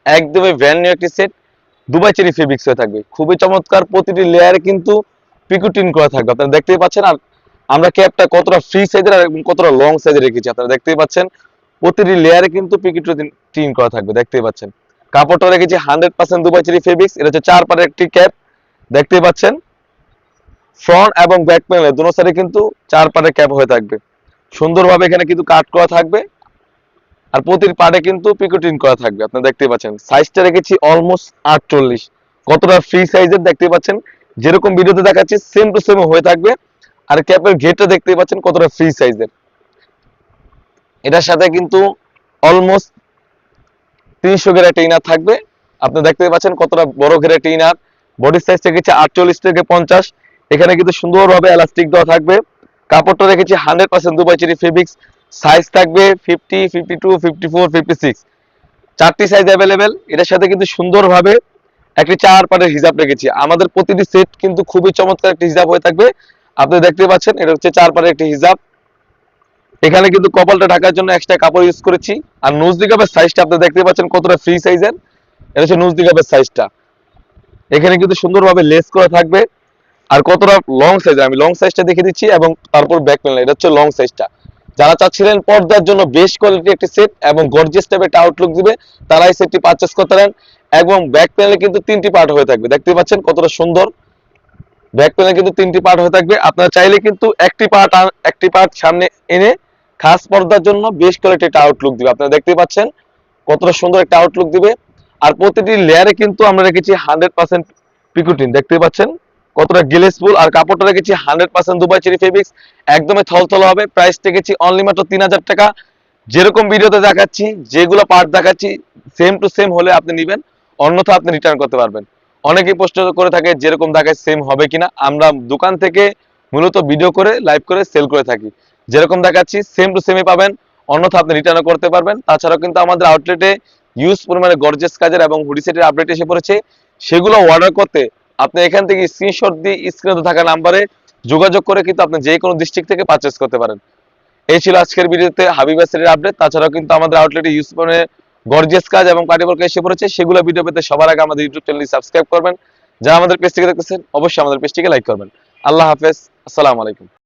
একদমই brand new একটি set, Dubai cherry fabrics হয়ে থাকবে, খুবই চমৎকার। প্রতিটি লেয়ারে কিন্তু পিকুটিন করা থাকবে, আপনারা দেখতেই পাচ্ছেন। আর আমরা ক্যাপটা কতটা ফ্রি সাইজের আর কতটা লং সাইজে রেখেছি আপনারা দেখতেই পাচ্ছেন। প্রতিটি লেয়ারে কিন্তু পিকুটিন করা থাকবে, দেখতেই পাচ্ছেন। কাপড়টা রেখেছি 100% দুবাই চেরি ফেব্রিক্স। এটা হচ্ছে 4 পাটের একটি ক্যাপ, দেখতেই পাচ্ছেন। ফ্রন্ট এবং ব্যাক প্যানেলে দুনো সাইডে কিন্তু 4 পাটের ক্যাপ হয়ে থাকবে, সুন্দরভাবে এখানে কিন্তু কাট করা থাকবে। আর প্রতিটি পার্টে কিন্তু পিকোটিন করা থাকবে, আপনারা দেখতেই পাচ্ছেন। সাইজটা রেখেছি অলমোস্ট 48, কতটা ফ্রি সাইজের দেখতেই পাচ্ছেন। যেরকম ভিডিওতে দেখাচ্ছি সেম টু সেম হয়ে থাকবে। আর ক্যাপের ঘেরটা দেখতেই পাচ্ছেন কতটা ফ্রি সাইজের। এটার সাথে কিন্তু অলমোস্ট 300 গ্রেড একটা ইনার থাকবে, আপনি দেখতে পাচ্ছেন কতটা বড় গ্রেড একটা ইনার। বডি সাইজ রেখেছি 48 থেকে 50। এখানে কিন্তু সুন্দরভাবে এলাস্টিক দেওয়া থাকবে। কাপড়টা রেখেছি 100% দুবাই চেরি ফেব্রিক্স। সাইজ থাকবে 50, 52, 54, 56, 4টি সাইজ অ্যাভেলেবেল। এটার সাথে কিন্তু সুন্দরভাবে একটি 4 পাটের হিজাব রেখেছি। আমাদের প্রতিটি সেট কিন্তু খুবই চমৎকার একটি হিজাব হয়ে থাকবে, আপনি দেখতে পাচ্ছেন। এটা হচ্ছে 4 পাটের একটি হিজাব। এখানে কিন্তু কপালটা ঢাকার জন্য এক্সট্রা কাপড় ইউজ করেছি। আর নুজদি কাপের সাইজটা আপনি দেখতে পাচ্ছেন কতটা ফ্রি সাইজের। এটা হচ্ছে নুজদি কাপের সাইজটা। এখানে কিন্তু সুন্দরভাবে লেস করা থাকবে। আর কতটা লং সাইজ আমি লং সাইজটা দেখে দিচ্ছি, এবং তারপর ব্যাক প্যানেল, এটা হচ্ছে লং সাইজটা। যারা চাচ্ছিলেন পর্দার জন্য বেশ কোয়ালিটি একটি সেট এবং গর্জিয়াস টাইপের একটা আউটলুক দিবে, তারা এই সেটটি পারচেজ করতে পারেন। এবং ব্যাক প্যানেলে কিন্তু 3টি পার্ট হয়ে থাকবে, দেখতে পাচ্ছেন কতটা সুন্দর। ব্যাক প্যানেলে কিন্তু 3টি পার্ট হয়ে থাকবে। আপনারা চাইলে কিন্তু একটি পার্ট সামনে এনে খাস পর্দার জন্য বেশ কোয়ালিটি একটা আউটলুক দিবে, আপনারা দেখতে পাচ্ছেন কতটা সুন্দর একটা আউটলুক দিবে। আর প্রতিটি লেয়ারে কিন্তু আমরা রেখেছি 100% পিকুটিন, দেখতে পাচ্ছেন কতটা গ্লেসফুল। আর কাপড়টা রেখেছি 100% দুবাই চেরি ফেব্রিক্স, একদমই থলথল হবে। প্রাইস রেখেছি অনলি মাত্র 3000 টাকা। যেরকম ভিডিওতে দেখাচ্ছি, যেগুলো পার্ট দেখাচ্ছি সেম টু সেম হলে আপনি নেবেন, অন্যথা আপনি রিটার্ন করতে পারবেন। অনেকেই প্রশ্ন করে থাকে যেরকম দেখায় সেম হবে কিনা। আমরা দোকান থেকে মূলত ভিডিও করে লাইভ করে সেল করে থাকি, যেরকম দেখাচ্ছি সেম টু সেমই পাবেন, অন্যথা আপনি রিটার্নও করতে পারবেন। তাছাড়াও কিন্তু আমাদের আউটলেটে ইউজ পরিমাণে গর্জিয়াস কাজের এবং হুডি সেটের আপডেট এসে পড়েছে। সেগুলো অর্ডার করতে আপনি এখান থেকে স্ক্রিনশট দিয়ে স্ক্রিনে থাকা নাম্বারে যোগাযোগ করে কিন্তু আপনি যে কোনো ডিস্ট্রিক্ট থেকে পারচেজ করতে পারেন। এই ছিল আজকের ভিডিওতে হাবিবা সেটের আপডেট। তাছাড়াও কিন্তু আমাদের আউটলেটে ইউজ পরিমাণে গর্জিয়াস কাজ এবং পার্টি ওয়ার্ক এসে পড়েছে, সেগুলো ভিডিও পেতে সবার আগে আমাদের ইউটিউব চ্যানেলটি সাবস্ক্রাইব করবেন। যারা আমাদের পেজটিকে দেখতেছেন অবশ্যই আমাদের পেজটিকে লাইক করবেন। আল্লাহ হাফেজ, আসসালামু আলাইকুম।